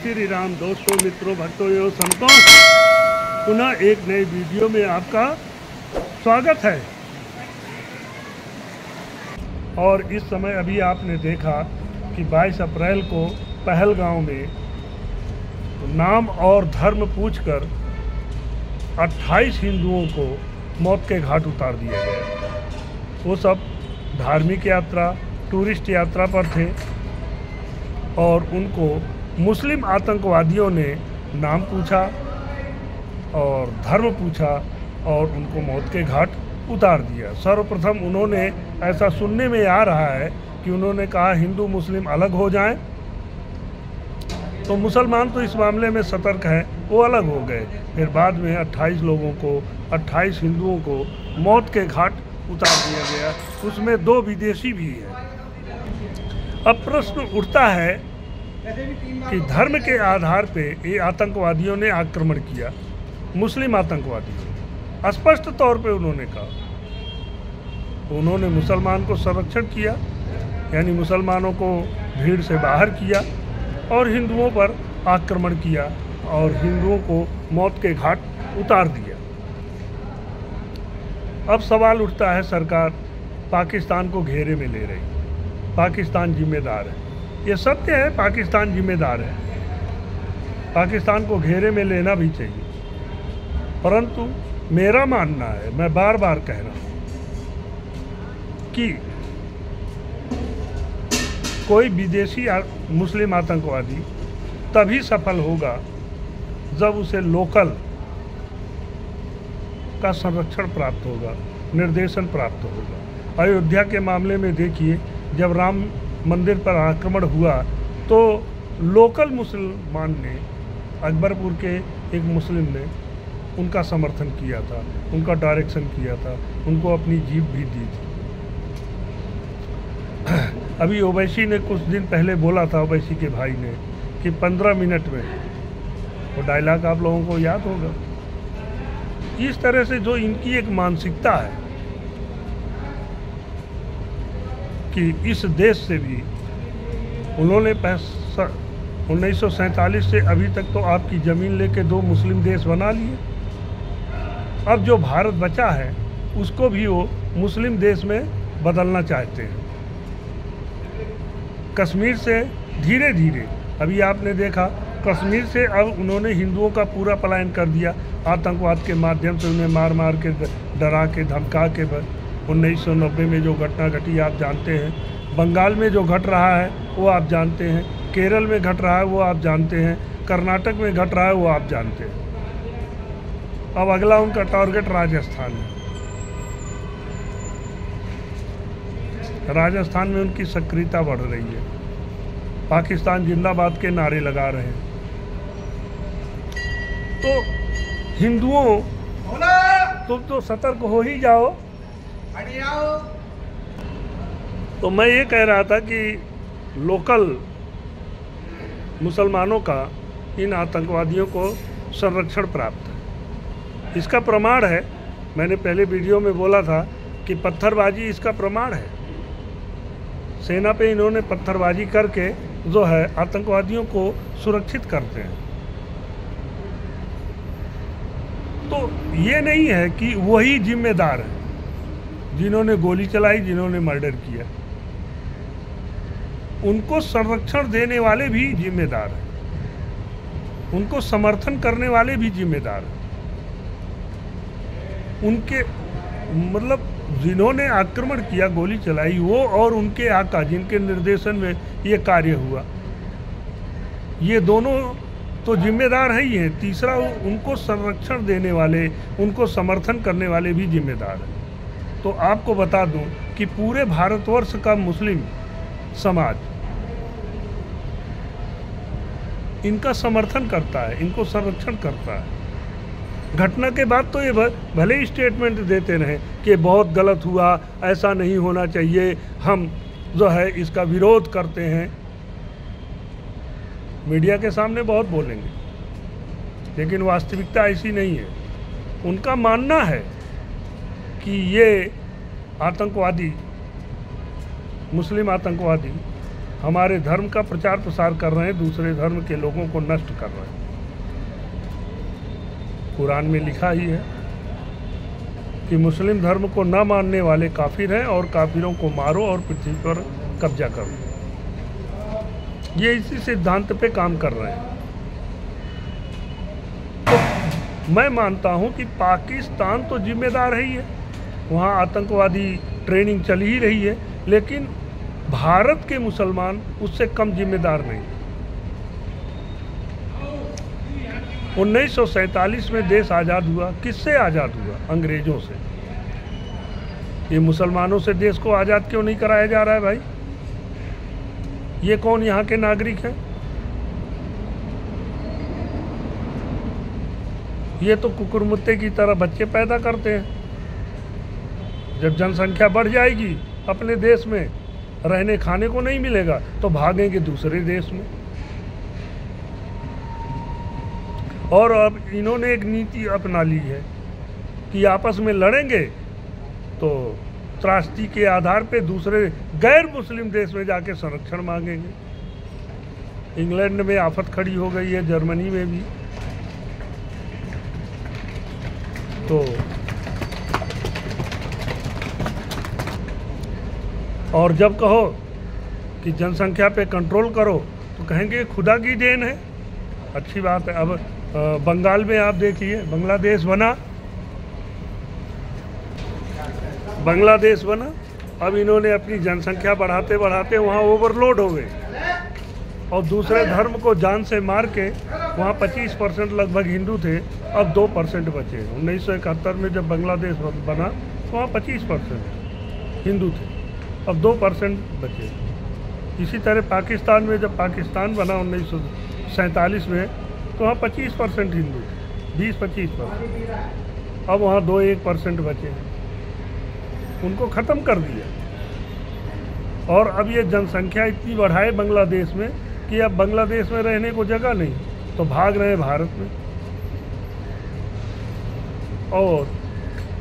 श्री राम। दोस्तों, मित्रों, भक्तों एवं संतों, पुनः एक नई वीडियो में आपका स्वागत है। और इस समय अभी आपने देखा कि 22 अप्रैल को पहलगांव में नाम और धर्म पूछकर 28 हिंदुओं को मौत के घाट उतार दिया गया। वो सब धार्मिक यात्रा, टूरिस्ट यात्रा पर थे और उनको मुस्लिम आतंकवादियों ने नाम पूछा और धर्म पूछा और उनको मौत के घाट उतार दिया। सर्वप्रथम उन्होंने, ऐसा सुनने में आ रहा है कि उन्होंने कहा हिंदू मुस्लिम अलग हो जाएं, तो मुसलमान तो इस मामले में सतर्क हैं, वो अलग हो गए। फिर बाद में 28 लोगों को, 28 हिंदुओं को मौत के घाट उतार दिया गया, उसमें 2 विदेशी भी हैं। अब प्रश्न उठता है कि धर्म के आधार पे ये आतंकवादियों ने आक्रमण किया, मुस्लिम आतंकवादियों। स्पष्ट तौर पे उन्होंने कहा, उन्होंने मुसलमान को संरक्षण किया, यानी मुसलमानों को भीड़ से बाहर किया और हिंदुओं पर आक्रमण किया और हिंदुओं को मौत के घाट उतार दिया। अब सवाल उठता है, सरकार पाकिस्तान को घेरे में ले रही, पाकिस्तान जिम्मेदार है। ये सत्य है, पाकिस्तान जिम्मेदार है, पाकिस्तान को घेरे में लेना भी चाहिए। परंतु मेरा मानना है, मैं बार बार कह रहा हूँ कि कोई विदेशी मुस्लिम आतंकवादी तभी सफल होगा जब उसे लोकल का संरक्षण प्राप्त होगा, निर्देशन प्राप्त होगा। अयोध्या के मामले में देखिए, जब राम मंदिर पर आक्रमण हुआ तो लोकल मुसलमान ने, अकबरपुर के एक मुस्लिम ने उनका समर्थन किया था, उनका डायरेक्शन किया था, उनको अपनी जीप भी दी थी। अभी ओवैसी ने कुछ दिन पहले बोला था, ओवैसी के भाई ने, कि 15 मिनट में, वो डायलॉग आप लोगों को याद होगा। इस तरह से जो इनकी एक मानसिकता है कि इस देश से भी उन्होंने 1947 से अभी तक तो आपकी ज़मीन लेके 2 मुस्लिम देश बना लिए। अब जो भारत बचा है उसको भी वो मुस्लिम देश में बदलना चाहते हैं। कश्मीर से धीरे धीरे, अभी आपने देखा, कश्मीर से अब उन्होंने हिंदुओं का पूरा पलायन कर दिया, आतंकवाद के माध्यम से उन्हें मार मार के, डरा के, धमका के। 1990 में जो घटना घटी आप जानते हैं, बंगाल में जो घट रहा है वो आप जानते हैं, केरल में घट रहा है वो आप जानते हैं, कर्नाटक में घट रहा है वो आप जानते हैं। अब अगला उनका टारगेट राजस्थान है। राजस्थान में उनकी सक्रियता बढ़ रही है, पाकिस्तान जिंदाबाद के नारे लगा रहे हैं। तो हिंदुओं, तुम तो सतर्क हो ही जाओ। तो मैं ये कह रहा था कि लोकल मुसलमानों का इन आतंकवादियों को संरक्षण प्राप्त है। इसका प्रमाण है, मैंने पहले वीडियो में बोला था कि पत्थरबाजी इसका प्रमाण है। सेना पे इन्होंने पत्थरबाजी करके जो है आतंकवादियों को सुरक्षित करते हैं। तो ये नहीं है कि वही जिम्मेदार है जिन्होंने गोली चलाई, जिन्होंने मर्डर किया। उनको संरक्षण देने वाले भी जिम्मेदार हैं, उनको समर्थन करने वाले भी जिम्मेदार हैं। उनके मतलब जिन्होंने आक्रमण किया, गोली चलाई, वो और उनके आका जिनके निर्देशन में ये कार्य हुआ, ये दोनों तो जिम्मेदार है ही हैं। तीसरा, उनको संरक्षण देने वाले, उनको समर्थन करने वाले भी जिम्मेदार हैं। तो आपको बता दूं कि पूरे भारतवर्ष का मुस्लिम समाज इनका समर्थन करता है, इनको संरक्षण करता है। घटना के बाद तो ये भले ही स्टेटमेंट देते रहे कि बहुत गलत हुआ, ऐसा नहीं होना चाहिए, हम जो है इसका विरोध करते हैं। मीडिया के सामने बहुत बोलेंगे, लेकिन वास्तविकता ऐसी नहीं है। उनका मानना है कि ये आतंकवादी, मुस्लिम आतंकवादी हमारे धर्म का प्रचार प्रसार कर रहे हैं, दूसरे धर्म के लोगों को नष्ट कर रहे हैं। कुरान में लिखा ही है कि मुस्लिम धर्म को न मानने वाले काफिर हैं और काफिरों को मारो और पृथ्वी पर कब्जा करो। ये इसी सिद्धांत पे काम कर रहे हैं। तो मैं मानता हूं कि पाकिस्तान तो जिम्मेदार है ही है, वहाँ आतंकवादी ट्रेनिंग चल ही रही है, लेकिन भारत के मुसलमान उससे कम जिम्मेदार नहीं। 1947 में देश आज़ाद हुआ, किससे आज़ाद हुआ? अंग्रेजों से। ये मुसलमानों से देश को आज़ाद क्यों नहीं कराया जा रहा है भाई? ये कौन यहाँ के नागरिक हैं? ये तो कुकुरमुत्ते की तरह बच्चे पैदा करते हैं। जब जनसंख्या बढ़ जाएगी, अपने देश में रहने खाने को नहीं मिलेगा तो भागेंगे दूसरे देश में। और अब इन्होंने एक नीति अपना ली है कि आपस में लड़ेंगे तो त्रासदी के आधार पे दूसरे गैर मुस्लिम देश में जाके संरक्षण मांगेंगे। इंग्लैंड में आफत खड़ी हो गई है, जर्मनी में भी। तो और जब कहो कि जनसंख्या पे कंट्रोल करो तो कहेंगे खुदा की देन है। अच्छी बात है। अब बंगाल में आप देखिए, बांग्लादेश बना। अब इन्होंने अपनी जनसंख्या बढ़ाते बढ़ाते वहाँ ओवरलोड हो गए और दूसरे धर्म को जान से मार के वहाँ 25% लगभग हिंदू थे, अब 2% बचे। 1971 में जब बांग्लादेश बना तो वहाँ 25% हिंदू थे, अब 2% बचे। इसी तरह पाकिस्तान में जब पाकिस्तान बना 1947 में तो वहाँ 25% हिंदू थे, 20-25%। अब वहाँ 2-1% बचे, उनको ख़त्म कर दिया। और अब ये जनसंख्या इतनी बढ़ाए बांग्लादेश में कि अब बांग्लादेश में रहने को जगह नहीं, तो भाग रहे हैं भारत में। और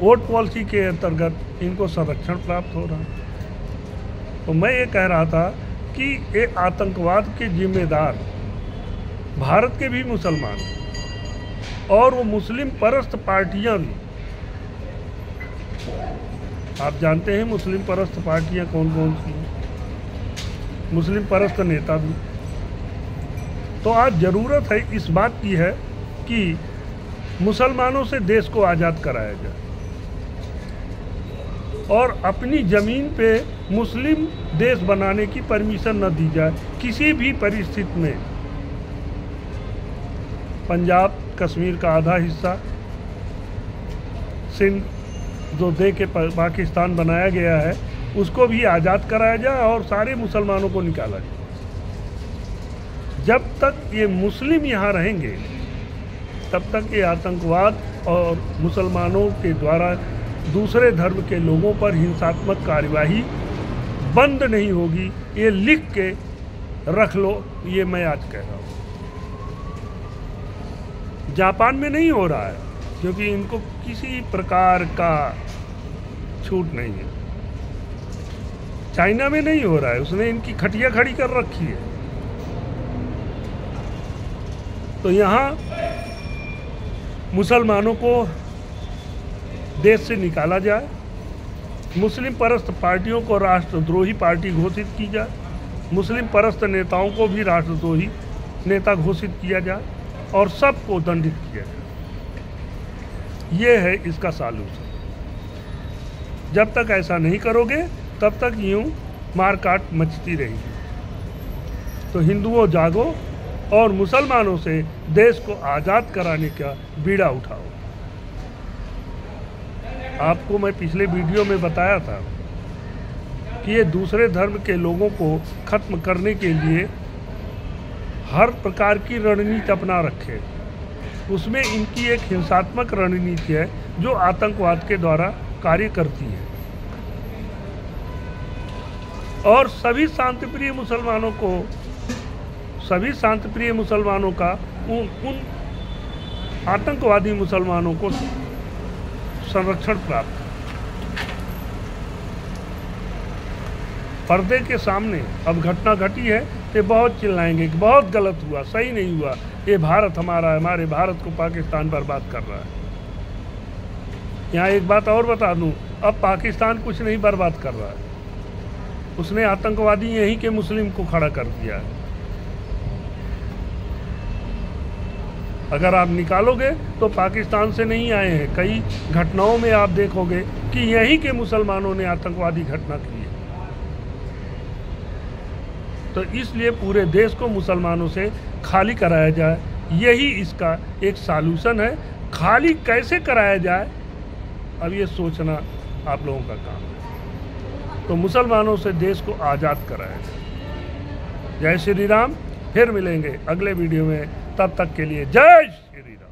वोट पॉलिसी के अंतर्गत इनको संरक्षण प्राप्त हो रहा है। तो मैं ये कह रहा था कि ये आतंकवाद के जिम्मेदार भारत के भी मुसलमान और वो मुस्लिम परस्त पार्टियां भी। आप जानते हैं मुस्लिम परस्त पार्टियां कौन कौन सी हैं, मुस्लिम परस्त नेता भी। तो आज ज़रूरत है, इस बात की है कि मुसलमानों से देश को आज़ाद कराया जाए और अपनी ज़मीन पे मुस्लिम देश बनाने की परमिशन न दी जाए किसी भी परिस्थिति में। पंजाब, कश्मीर का आधा हिस्सा, सिंध जो दे के पाकिस्तान बनाया गया है, उसको भी आज़ाद कराया जाए और सारे मुसलमानों को निकाला जाए। जब तक ये मुस्लिम यहाँ रहेंगे तब तक ये आतंकवाद और मुसलमानों के द्वारा दूसरे धर्म के लोगों पर हिंसात्मक कार्यवाही बंद नहीं होगी। ये लिख के रख लो, ये मैं आज कह रहा हूँ। जापान में नहीं हो रहा है क्योंकि इनको किसी प्रकार का छूट नहीं है। चाइना में नहीं हो रहा है, उसने इनकी खटिया खड़ी कर रखी है। तो यहाँ मुसलमानों को देश से निकाला जाए, मुस्लिम परस्त पार्टियों को राष्ट्रद्रोही पार्टी घोषित की जाए, मुस्लिम परस्त नेताओं को भी राष्ट्रद्रोही नेता घोषित किया जाए और सबको दंडित किया जाए। ये है इसका सॉल्यूशन। जब तक ऐसा नहीं करोगे तब तक यूं मारकाट मचती रहेगी। तो हिंदुओं जागो और मुसलमानों से देश को आज़ाद कराने का बीड़ा उठाओ। आपको मैं पिछले वीडियो में बताया था कि ये दूसरे धर्म के लोगों को ख़त्म करने के लिए हर प्रकार की रणनीति अपना रखे। उसमें इनकी एक हिंसात्मक रणनीति है जो आतंकवाद के द्वारा कार्य करती है। और सभी शांतिप्रिय मुसलमानों का उन आतंकवादी मुसलमानों को संरक्षण प्राप्त। पर्दे के सामने अब घटना घटी है तो बहुत चिल्लाएंगे कि बहुत गलत हुआ, सही नहीं हुआ, ये भारत हमारा है, हमारे भारत को पाकिस्तान बर्बाद कर रहा है। यहाँ एक बात और बता दूँ, अब पाकिस्तान कुछ नहीं बर्बाद कर रहा है, उसने आतंकवादी यहीं के मुस्लिम को खड़ा कर दिया है। अगर आप निकालोगे तो पाकिस्तान से नहीं आए हैं, कई घटनाओं में आप देखोगे कि यहीं के मुसलमानों ने आतंकवादी घटना की है। तो इसलिए पूरे देश को मुसलमानों से खाली कराया जाए, यही इसका एक सॉल्यूशन है। खाली कैसे कराया जाए अब ये सोचना आप लोगों का काम है। तो मुसलमानों से देश को आज़ाद कराया जाए। जय श्री राम। फिर मिलेंगे अगले वीडियो में, तब तक के लिए जय श्री राम।